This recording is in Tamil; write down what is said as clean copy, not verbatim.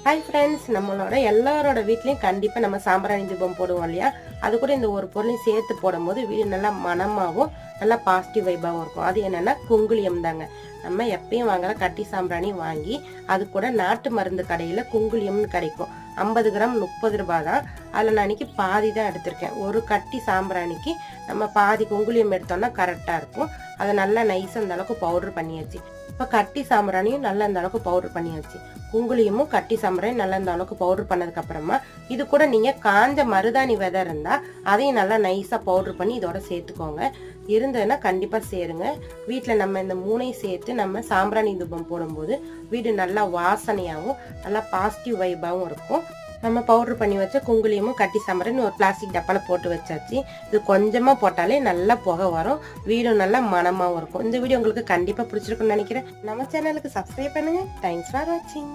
ஹாய் ஃப்ரெண்ட்ஸ், நம்மளோட எல்லாரோட வீட்லேயும் கண்டிப்பாக நம்ம சாம்பிராணி தீபம் போடுவோம் இல்லையா? அது கூட இந்த ஒரு பொருளையும் சேர்த்து போடும்போது வீடு நல்லா மனமாகவும் நல்லா பாசிட்டிவ் வைபாகவும் இருக்கும். அது என்னென்னா குங்குளியம் தாங்க. நம்ம எப்பயும் வாங்குற கட்டி சாம்பிராணி வாங்கி அது கூட நாட்டு மருந்து கடையில் குங்குளியம்னு கிடைக்கும். 50 கிராம் 30 ரூபாய் தான். அதில் நான் இன்னைக்கு பாதி தான் எடுத்திருக்கேன். ஒரு கட்டி சாம்பிராணிக்கு நம்ம பாதி குங்குளியம் எடுத்தோம்னா கரெக்டாக இருக்கும். அதை நல்லா நைஸாக அந்த அளவுக்கு பவுடர் பண்ணியாச்சு. இப்போ கட்டி சாம்பிராணியும் நல்லா இந்த அளவுக்கு பவுடர் பண்ணியாச்சு. குங்குளியமும் கட்டி சாம்பிராணி நல்லா இந்த அளவுக்கு பவுடர் பண்ணதுக்கு அப்புறமா இது கூட நீங்க காஞ்ச மருதாணி விதை இருந்தா அதையும் நல்லா நைஸா பவுடர் பண்ணி இதோட சேர்த்துக்கோங்க. இருந்ததுன்னா கண்டிப்பா சேருங்க. வீட்டுல நம்ம இந்த மூணையும் சேர்த்து நம்ம சாம்பிராணி தூபம் போடும்போது வீடு நல்லா வாசனையாகவும் நல்லா பாசிட்டிவ் வைபாவும் இருக்கும். நம்ம பவுடர் பண்ணி வச்ச குங்குளியமும் கட்டி சாம்பிராணி ஒரு பிளாஸ்டிக் டப்பால போட்டு வச்சாச்சு. இது கொஞ்சமா போட்டாலே நல்லா புகை வரும். வீடும் நல்லா மனமாவும் இருக்கும். இந்த வீடியோ உங்களுக்கு கண்டிப்பா பிடிச்சிருக்கும்னு நினைக்கிறேன். நம்ம சேனலுக்கு சப்ஸ்கிரைப் பண்ணுங்க. தேங்க்ஸ் ஃபார் வாட்சிங்.